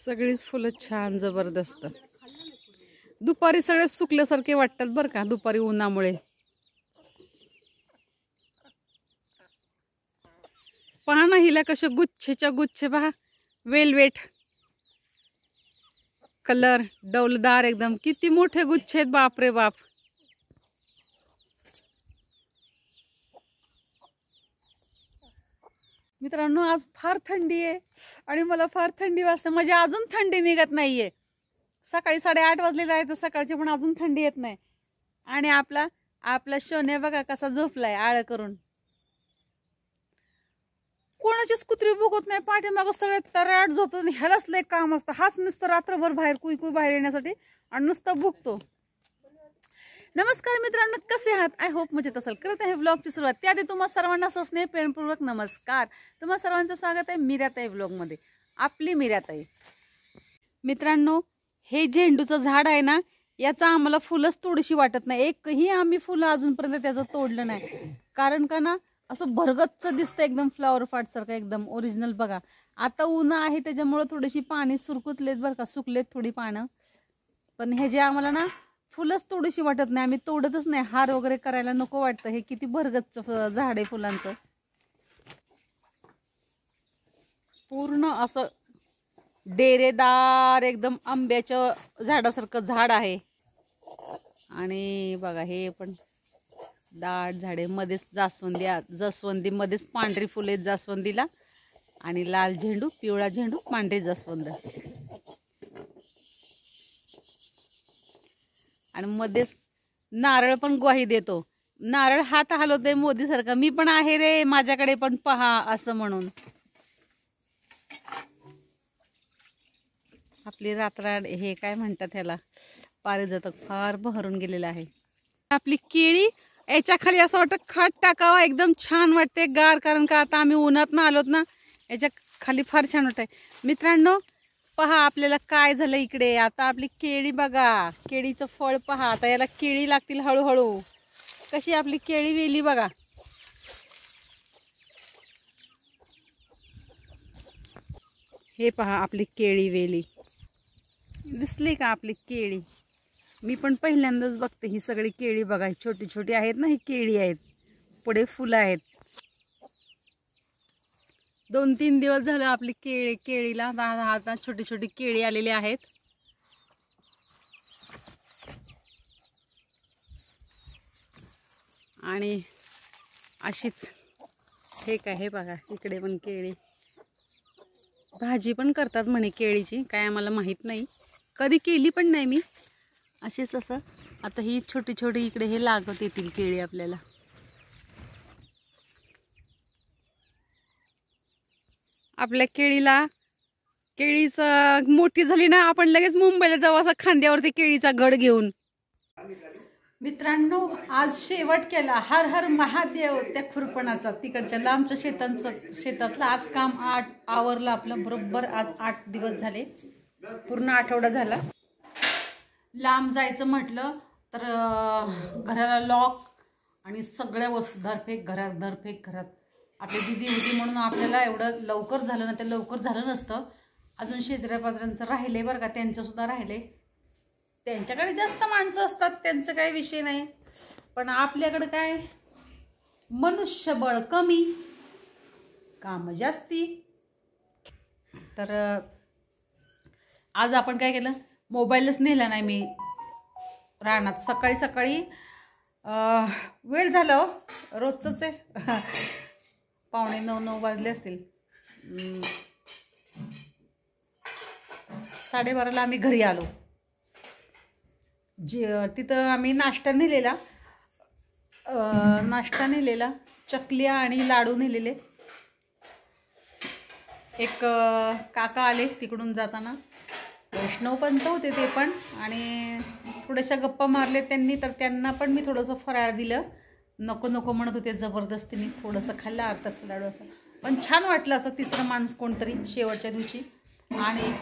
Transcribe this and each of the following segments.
सगळीच फुलं छान जबरदस्त. दुपारी सगळे सुकल्यासारखे वाटतात बरं का, दुपारी उन्हामुळे. पहा ना हिला कसे गुच्छेच्या गुच्छे पहा, वेलवेट कलर, डौलदार एकदम. किती मोठे गुच्छे आहेत, बाप रे बाप. मित्रांनो आज फार थंडी आहे आणि मला फार थंडी वाजते. म्हणजे अजून थंडी निघत नाहीये. सकाळी 8:30 वाजलेले आहे तर सकाळची पण अजून थंडी येत नाही. आणि आपला शोने बघा कसा झोपलाय आळ करून. कोणाचीच कुत्री बघत नाही, पाठीमागं सगळे तराट झोपतात आणि ह्यालाच लय काम असतं. हाच नुसतं रात्रभर बाहेर कुई बाहेर येण्यासाठी आणि नुसतं भुकतो. नमस्कार मित्रांनो, कसे आहात? आय होप मजेत असाल. करत आहे व्लॉगची सुरुवात. त्याआधी तुम्हा सर्वांना सस्ने प्रेमपूर्वक नमस्कार. तुम्हा सर्वांचं स्वागत आहे मीराताई व्लॉगमध्ये. आपली मीराताई. मित्रांनो हे झेंडूचं झाड आहे ना, याचा आम्हाला फुलंच थोडीशी वाटत नाही. एकही आम्ही फुलं अजूनपर्यंत त्याचं तोडलं नाही. कारण का ना असं भरगच्च दिसतं एकदम, फ्लॉवर फाट सारखं एकदम ओरिजिनल. बघा आता ऊन आहे त्याच्यामुळे थोडीशी पाणी सुरकुतलेत बरं का, सुकलेत थोडी पानं. पण हे जे आम्हाला ना फुलंच थोडीशी वाटत नाही, आम्ही तोडतच नाही. हार वगैरे करायला नको वाटतं. हे किती भरगच्च झाड आहे फुलांचं. पूर्ण असं डेरेदार एकदम आंब्याच्या झाडासारखं झाड आहे. आणि बघा हे पण दाट झाडे, मध्येच जास्वंदी मध्येच पांढरी फुले आहेत जास्वंदीला. आणि लाल झेंडू, पिवळा झेंडू, पांढरी जास्वंद. आणि मध्येच नारळ पण ग्वाही देतो. नारळ हात हलवते मोदी सारखं, मी पण आहे रे, माझ्याकडे पण पहा असं म्हणून. आपली रातराड, हे काय म्हणतात ह्याला, पारिजातक फार बहरून गेलेलं आहे. आपली केळी, याच्या खाली असं वाटतं खाट टाकावा, एकदम छान वाटते गार. कारण का आता आम्ही उन्हात ना आलोत ना, याच्या खाली फार छान वाटतंय. मित्रांनो पहा आपल्याला काय झालं इकडे. आता आपली केळी बघा, केळीचं फळ पहा. आता याला केळी लागतील हळूहळू. कशी आपली केळी वेली बघा. हे पहा आपली केळी वेली दिसली का आपली केळी. मी पण पहिल्यांदाच बघते ही सगळी केळी. बघा छोटी छोटी आहेत ना, ही केळी आहेत, पुढे फुलं आहेत. 2-3 दिवस झालं आपली केळीला आता छोटी छोटी केळी आलेली आहेत. आणि अशीच हे काय, हे बघा इकडे पण केळी. भाजी पण करतात म्हणे केळीची, काय आम्हाला माहित नाही, कधी केली पण नाही मी. असेच असं आता ही छोटी छोटी इकडे हे लागत येतील केळी आपल्याला. आपल्या केळीच मोठी झाली ना, आपण लगेच मुंबईला जाऊ असं खांद्यावरती केळीचा घड घेऊन. मित्रांनो आज शेवट केला हर हर महादेव त्या खुरपणाचा, तिकडच्या लांबच्या शेतातलं आज काम आवरलं आपलं. बरोबर आज 8 दिवस झाले, पूर्ण आठवडा झाला. लांब जायचं म्हटलं तर घराला लॉक आणि सगळ्या वस्तू धरफेक घरात. आपली दिदी होती म्हणून आपल्याला एवढं लवकर झालं ना, ते लवकर झालं नसतं. अजून शेजाऱ्या पाजाऱ्यांचं राहिले बरं का, त्यांचंसुद्धा राहिले. त्यांच्याकडे जास्त माणसं असतात, त्यांचं काही विषय नाही. पण आपल्याकडे काय, मनुष्यबळ कमी, काम जास्ती. तर आज आपण काय केलं, मोबाईलच नेला नाही मी रानात. सकाळी वेळ झाला हो, रोजचंच आहे. 8:45-9 वाजले असतील. 12:30ला आम्ही घरी आलो. तिथं आम्ही नाश्ता नेलेला, चकल्या आणि लाडू नेलेले. एक काका आले तिकडून जाताना, वैष्णवपंत होते ते पण, आणि थोड्याशा गप्पा मारले त्यांनी. तर त्यांना पण मी थोडंसं फराळ दिलं. नको म्हणत होते, जबरदस्तीने थोडंसं खाल्लं, अर्धाचं लाडू असं. पण छान वाटलं असं तिसरं माणूस कोणतरी शेवटच्या दिवशी. आणि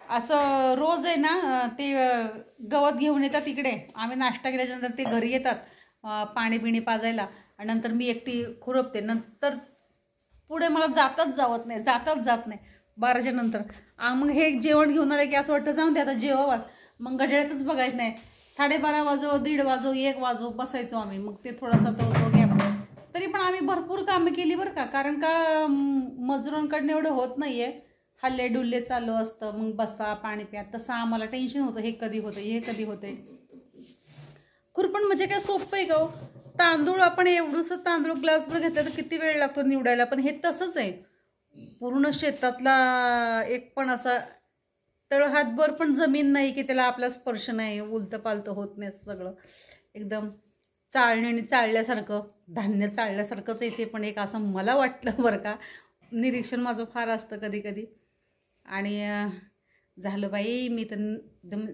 असं रोज आहे ना, ते गवत घेऊन येतात इकडे. आम्ही नाश्ता केल्याच्यानंतर ते घरी येतात पाणी बिणी पाजायला, आणि नंतर मी एकटी खुरपते. नंतर पुढे मला जात नाही. 12च्या नंतर. मग हे जेवण घेऊन आलं की असं वाटतं जाऊन दे आता जेवावाच. मग घड्याळातच बघायचं नाही. 12:30 वाजो, 1:30 वाजो, 1 वाजो बसायचो आम्ही. मग ते थोडासा तो गॅप. तरी पण आम्ही भरपूर कामं केली बरं का, कारण का मजुरांकडनं एवढं होत नाहीये. हल्ले डुल्ले चालू असतं. मग बसा, पाणी प्या. तसं आम्हाला टेन्शन होतं, हे कधी होतं, हे कधी होतंय. खुरपण म्हणजे काय सोपं आहे का हो? तांदूळ आपण एवढंसं तांदूळ ग्लासभर घेतलं तर किती वेळ लागतो निवडायला. पण हे तसंच आहे. पूर्ण शेतातला एक पण असा तळहातभर पण जमीन नाही की त्याला आपला स्पर्श नाही, उलतं पालतं होत नाही. सगळं एकदम चाळण्याने चाळल्यासारखं, धान्य चाळल्यासारखंच आहे ते पण. एक असं मला वाटलं बरं का. निरीक्षण माझं फार असतं कधी कधी. आणि झालं बाई, मी तर एकदम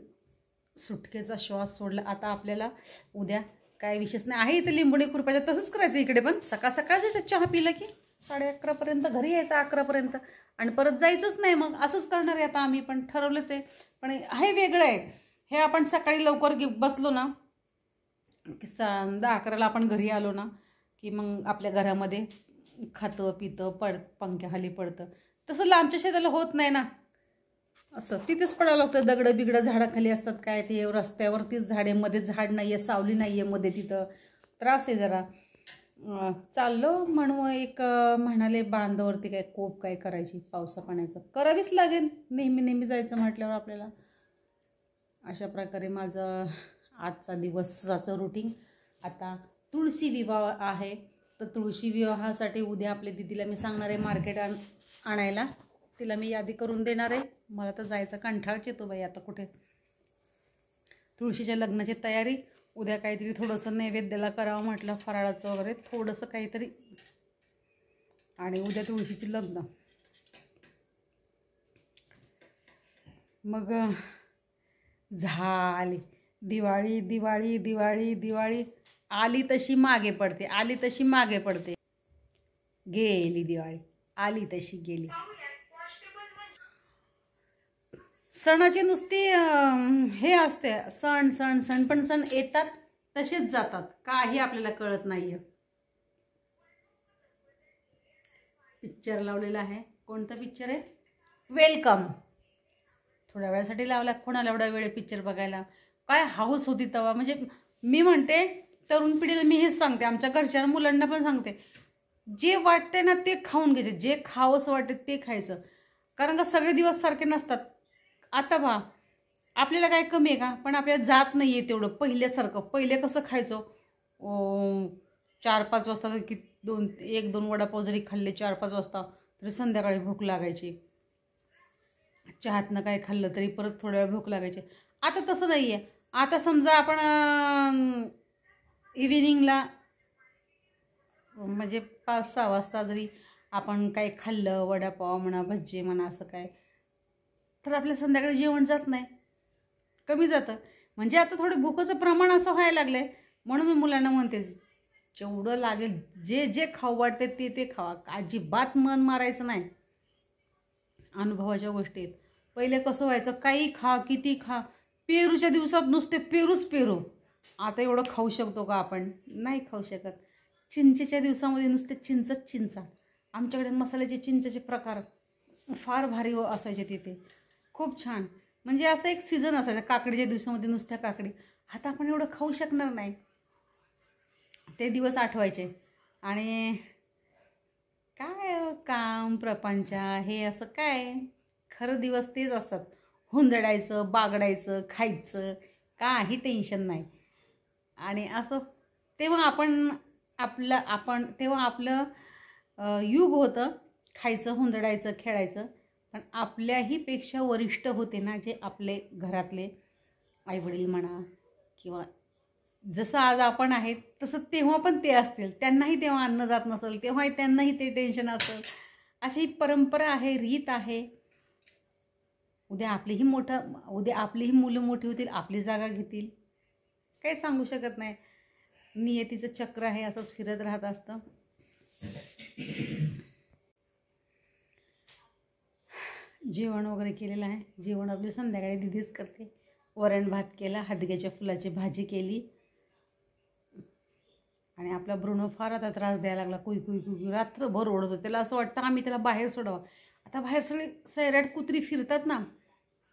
सुटकेचा श्वास सोडला. आता आपल्याला उद्या काय विशेष नाही आहे इथे लिंबोणी खुरपायचं. तसंच करायचं इकडे पण. सकाळ सकाळ जायचं चहा पिलं की 11:30 घरी यायचं 11 आणि परत जायचंच नाही. मग असंच करणार आहे आता आम्ही पण, ठरवलंच आहे. पण हे वेगळं आहे. हे आपण सकाळी लवकर बसलो ना की 10-11 आपण घरी आलो ना की मग आपल्या घरामध्ये खातं पितं पंख्याखाली पडतं. तसं लांबच्या शेताला होत नाही ना. असं तिथेच पडावं लागतं. दगडं बिगडं झाडाखाली असतात काय ते. रस्त्यावरतीच झाडे, मध्ये झाड नाही आहे, सावली नाही आहे मध्ये. तिथं त्रास आहे जरा. चाललो म्हणून एक म्हणाले बांधावरती काय कोप काय करायची पावसा पाण्याचं. करावीच लागेल, नेहमी नेहमी जायचं म्हटल्यावर आपल्याला. अशा प्रकारे माझं आजचा दिवसाचं रुटीन. आता तुळशी विवाह आहे, तर तुळशी विवाहासाठी उद्या आपल्या दिदीला मी सांगणार आहे मार्केट आणायला. तिला मी यादी करून देणार आहे. मला तर जायचा कंठाळच येतो बाई आता कुठे. तुळशीच्या लग्नाची तयारी. उद्या काहीतरी थोडंसं नैवेद्याला करावं म्हटलं, फराळाचं वगैरे थोडंसं काहीतरी. आणि उद्या तुळशीची लग्न. मग झाली दिवाळी. दिवाळी दिवाळी दिवाळी आली तशी मागे पडते, आली तशी मागे पडते. गेली दिवाळी, आली तशी गेली. सणाची नुसती हे असते, सण सण सण. पण सण येतात तसेच जातात, काही आपल्याला कळत नाहीये. पिक्चर लावलेला आहे. कोणता पिक्चर आहे? वेलकम. थोड्या वेळासाठी लावला. कोणाला एवढा वेळ पिक्चर बघायला? काय हाऊस होती तेव्हा. म्हणजे मी म्हणते तरुण पिढीला मी हेच सांगते, आमच्या घरच्या मुलांना पण सांगते, जे वाटते ना ते खाऊन घ्यायचे. जे खावंसं वाटते ते खायचं. कारण का सगळे दिवस सारखे नसतात. आता पहा, आपल्याला काय कमी आहे का? पण आपल्याला जात नाही आहे तेवढं पहिल्यासारखं. पहिले कसं खायचो, 4-5 वाजता की 1-2 वडापाव जरी खाल्ले 4-5 वाजता तरी संध्याकाळी भूक लागायची. चहातनं काय खाल्लं तरी परत थोड्या वेळ भूक लागायची. आता तसं नाही आहे. आता समजा आपण इव्हिनिंगला म्हणजे 5-6 वाजता जरी आपण काय खाल्लं, वडापाव म्हणा, भजी म्हणा, असं काय, तर आपल्या संध्याकाळी जेवण जात नाही, कमी जातं. म्हणजे आता थोडं भूकचं प्रमाण असं व्हायला लागलं आहे. म्हणून मी मुलांना म्हणते, जेवढं लागेल जे जे खाऊ वाटते ते ते खावा. अजिबात मन मारायचं नाही. अनुभवाच्या गोष्टी आहेत. पहिले कसं व्हायचं, काही खा किती खा. पेरूच्या दिवसात नुसते पेरूच पेरू. आता एवढं खाऊ शकतो का आपण? नाही खाऊ शकत. चिंचेच्या दिवसामध्ये नुसते चिंचच चिंचा. आमच्याकडे मसाल्याचे चिंचेचे प्रकार फार भारी असायचे तिथे, खूप छान. म्हणजे असं एक सीझन असायचा काकडीच्या दिवसामध्ये नुसत्या काकडी. आता आपण एवढं खाऊ शकणार नाही. ते दिवस आठवायचे. आणि काय काम प्रपंच हे असं काय, खरं दिवस तेच असतात. हुंदडायचं, बागडायचं, खायचं, काही टेन्शन नाही. आणि असं तेव्हा तेव्हा आपलं युग होतं. खायचं, हुंदडायचं, खेळायचं. पण आपल्याही पेक्षा वरिष्ठ होते ना, जे आपले घरातले आईवडील म्हणा, किंवा जसं आज आपण आहेत तसं तेव्हा पण ते असतील. त्यांनाही तेव्हा अन्न जात नसेल, तेव्हा त्यांनाही ते टेन्शन असेल. अशी परंपरा आहे, रीत आहे. उद्या आपलीही मुलं मोठी होतील, आपली जागा घेतील. काही सांगू शकत नाही. नियतीचं चक्र आहे, असंच फिरत राहत असतं. जेवण वगैरे केलेलं आहे. जेवण आपली संध्याकाळी दिदीच करते. वरण भात केला, हदग्याच्या फुलाची भाजी केली. आणि आपला ब्रुनो फार आता त्रास द्यायला लागला. कुई कुई कुई रात्रभर ओढत होतं. त्याला असं वाटतं आम्ही त्याला बाहेर सोडावं. आता बाहेर सगळे सैराट कुत्री फिरतात ना,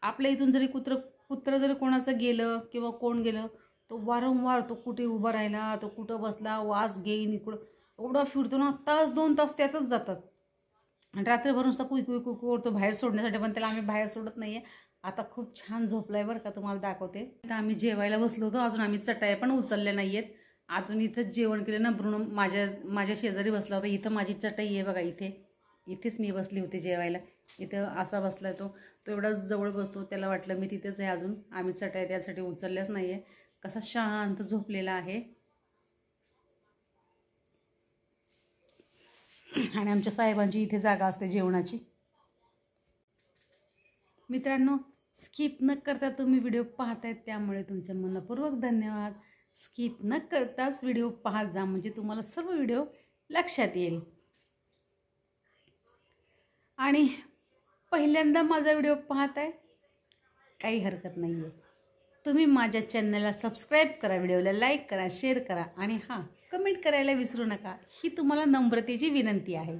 आपल्या इथून जरी कुत्रं जरी कोणाचं गेलं किंवा कोण गेलं, तो वारंवार तो कुठे उभा राहिला, तो कुठं बसला, वास घेईन इकडं, एवढा फिरतो ना, 1-2 तास त्यातच जातात. आणि रात्रभर नुसता कुई कुई कुई करतो बाहेर सोडण्यासाठी, पण त्याला आम्ही बाहेर सोडत नाही आहे. आता खूप छान झोपलाय बरं का, तुम्हाला दाखवते. आता आम्ही जेवायला बसलो होतो, अजून आम्ही चटाया पण उचलल्या नाही आहेत. अजून इथंच जेवण केलं ना. ब्रुनो माझ्या शेजारी बसला होता. इथं माझी चटई आहे बघा, इथेच मी बसली होती जेवायला. इथं असा बसलाय तो एवढा जवळ बसतो, त्याला वाटलं मी तिथेच आहे. अजून आम्ही चटया त्यासाठी उचलल्याच नाही आहे. कसा शांत झोपलेला आहे. आणि आमच्या साहेबांची इथे जागा असते जेवणाची. मित्रांनो, स्किप न करता तुम्ही व्हिडिओ पाहतायत, त्यामुळे तुमचे मनपूर्वक धन्यवाद. स्किप न करताच व्हिडिओ पाहत जा, म्हणजे तुम्हाला सर्व व्हिडिओ लक्षात येईल. आणि पहिल्यांदा माझा व्हिडिओ पाहताय, काही हरकत नाही आहे. तुम्ही माझ्या चॅनलला सबस्क्राईब करा, व्हिडिओला लाईक करा, शेअर करा आणि हां, कमेंट करायला विसरू नका. ही तुम्हाला नम्रतेची विनंती आहे.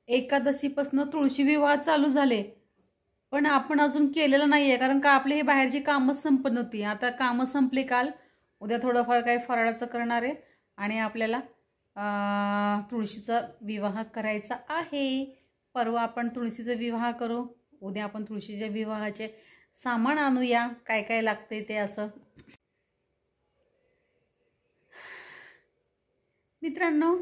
एकादशीपासून तुळशी विवाह चालू झाले, पण आपण अजून केलेलं नाही आहे, कारण का आपली ही बाहेरची कामच संपत नव्हती. आता कामं संपली काल. उद्या थोडंफार काही फराळाचं करणार आहे आणि आपल्याला तुळशीचा विवाह करायचा आहे. परवा आपण तुळशीचा विवाह करू. उद्या आपण तुळशीच्या विवाहाचे सामान आणूया, काय काय लागते ते. असं मित्रांनो,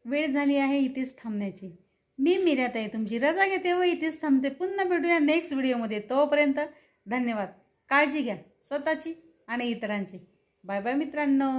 वेळ झाली आहे इथेच थांबण्याची. मी मीराताई तुमची रजा घेते व इथेच थांबते. पुन्हा भेटूया नेक्स्ट व्हिडिओमध्ये. तोपर्यंत धन्यवाद. काळजी घ्या स्वतःची आणि इतरांची. बाय बाय मित्रांनो.